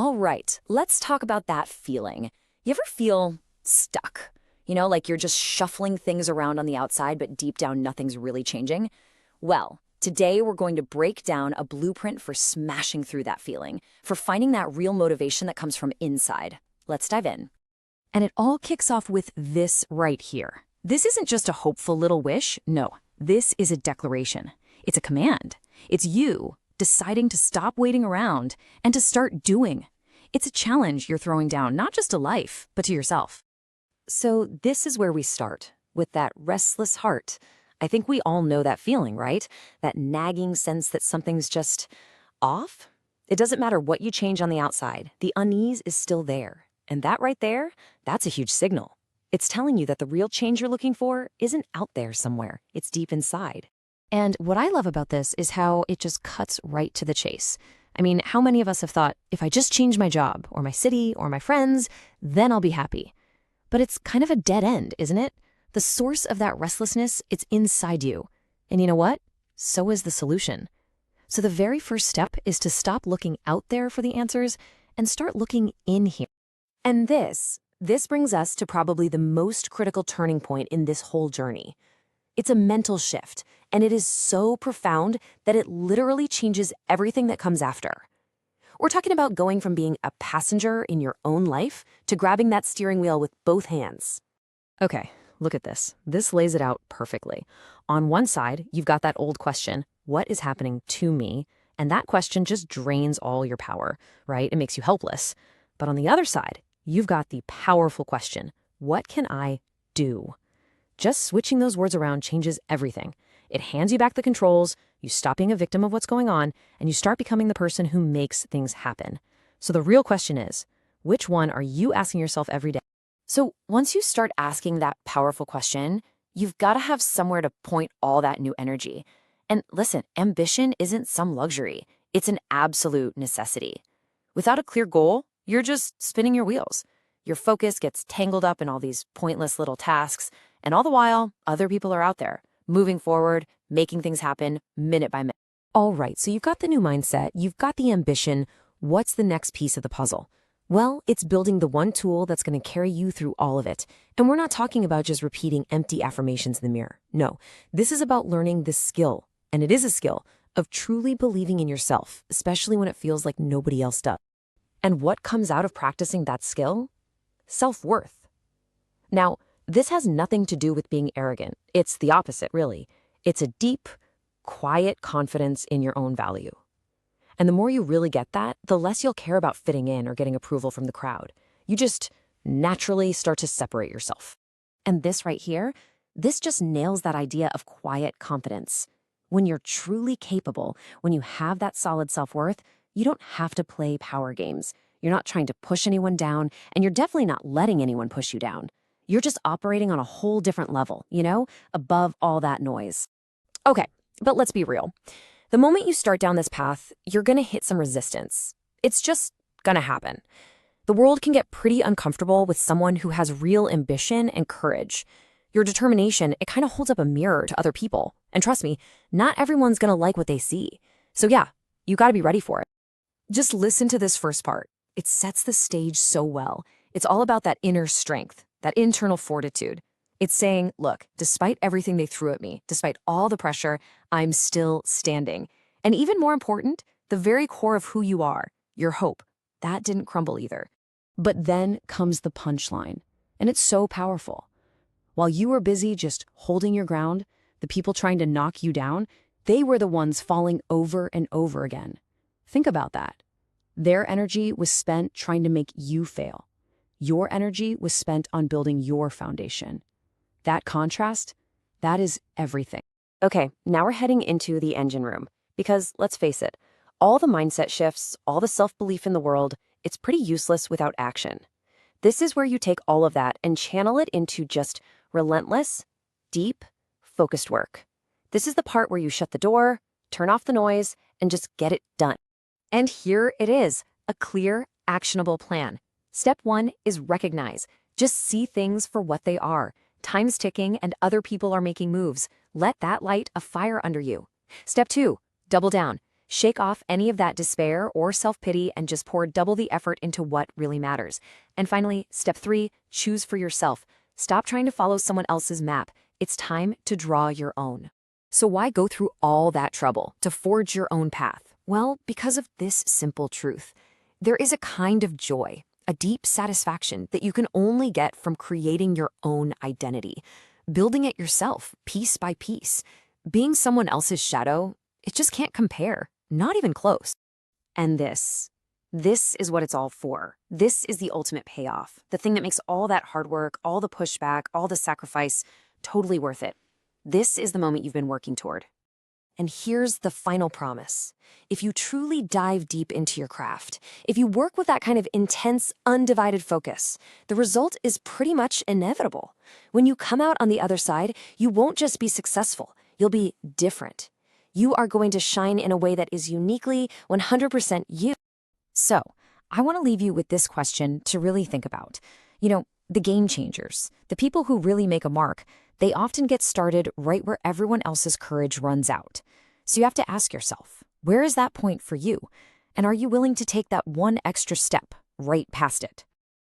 All right, let's talk about that feeling. You ever feel stuck? Like you're just shuffling things around on the outside, but deep down nothing's really changing? Well, today we're going to break down a blueprint for smashing through that feeling, for finding that real motivation that comes from inside. Let's dive in. And it all kicks off with this right here. This isn't just a hopeful little wish. No, this is a declaration. It's a command. It's you deciding to stop waiting around and to start doing. It's a challenge you're throwing down, not just to life, but to yourself. So this is where we start, with that restless heart. I think we all know that feeling, right? That nagging sense that something's just off. It doesn't matter what you change on the outside. The unease is still there. And that right there, that's a huge signal. It's telling you that the real change you're looking for isn't out there somewhere. It's deep inside. And what I love about this is how it just cuts right to the chase. I mean, how many of us have thought, if I just change my job or my city or my friends, then I'll be happy. But it's kind of a dead end, isn't it? The source of that restlessness, it's inside you. And you know what? So is the solution. So the very first step is to stop looking out there for the answers and start looking in here. And this brings us to probably the most critical turning point in this whole journey. It's a mental shift, and it is so profound that it literally changes everything that comes after. We're talking about going from being a passenger in your own life to grabbing that steering wheel with both hands. Okay, look at this. This lays it out perfectly. On one side, you've got that old question, what is happening to me? And that question just drains all your power, right? It makes you helpless. But on the other side, you've got the powerful question, what can I do? Just switching those words around changes everything. It hands you back the controls, you stop being a victim of what's going on, and you start becoming the person who makes things happen. So the real question is, which one are you asking yourself every day? So once you start asking that powerful question, you've got to have somewhere to point all that new energy. And listen, ambition isn't some luxury. It's an absolute necessity. Without a clear goal, you're just spinning your wheels. Your focus gets tangled up in all these pointless little tasks, and all the while, other people are out there, moving forward, making things happen minute by minute. All right, so you've got the new mindset, you've got the ambition. What's the next piece of the puzzle? Well, it's building the one tool that's going to carry you through all of it. And we're not talking about just repeating empty affirmations in the mirror. No, this is about learning the skill, and it is a skill, of truly believing in yourself, especially when it feels like nobody else does. And what comes out of practicing that skill? Self-worth. Now, this has nothing to do with being arrogant. It's the opposite, really. It's a deep, quiet confidence in your own value. And the more you really get that, the less you'll care about fitting in or getting approval from the crowd. You just naturally start to separate yourself. And this right here, this just nails that idea of quiet confidence. When you're truly capable, when you have that solid self-worth, you don't have to play power games. You're not trying to push anyone down, and you're definitely not letting anyone push you down. You're just operating on a whole different level, above all that noise. Okay, but let's be real. The moment you start down this path, you're going to hit some resistance. It's just going to happen. The world can get pretty uncomfortable with someone who has real ambition and courage. Your determination, it kind of holds up a mirror to other people. And trust me, not everyone's going to like what they see. So yeah, you got to be ready for it. Just listen to this first part. It sets the stage so well. It's all about that inner strength, that internal fortitude. It's saying, look, despite everything they threw at me, despite all the pressure, I'm still standing. And even more important, the very core of who you are, your hope, that didn't crumble either. But then comes the punchline, and it's so powerful. While you were busy just holding your ground, the people trying to knock you down, they were the ones falling over and over again. Think about that. Their energy was spent trying to make you fail. Your energy was spent on building your foundation. That contrast, that is everything. Okay, now we're heading into the engine room. Because let's face it, all the mindset shifts, all the self-belief in the world, it's pretty useless without action. This is where you take all of that and channel it into just relentless, deep, focused work. This is the part where you shut the door, turn off the noise, and just get it done. And here it is, a clear, actionable plan. Step 1 is recognize. Just see things for what they are. Time's ticking and other people are making moves. Let that light a fire under you. Step 2, double down. Shake off any of that despair or self-pity and just pour double the effort into what really matters. And finally, step 3, choose for yourself. Stop trying to follow someone else's map. It's time to draw your own. So why go through all that trouble to forge your own path? Well, because of this simple truth. There is a kind of joy, a deep satisfaction that you can only get from creating your own identity, building it yourself, piece by piece. Being someone else's shadow, it just can't compare, not even close. And this is what it's all for. This is the ultimate payoff, the thing that makes all that hard work, all the pushback, all the sacrifice totally worth it. This is the moment you've been working toward. And here's the final promise. If you truly dive deep into your craft, if you work with that kind of intense, undivided focus, the result is pretty much inevitable. When you come out on the other side, you won't just be successful, you'll be different. You are going to shine in a way that is uniquely 100% you. So, I want to leave you with this question to really think about. The game changers, the people who really make a mark, they often get started right where everyone else's courage runs out. So you have to ask yourself, where is that point for you? And are you willing to take that one extra step right past it?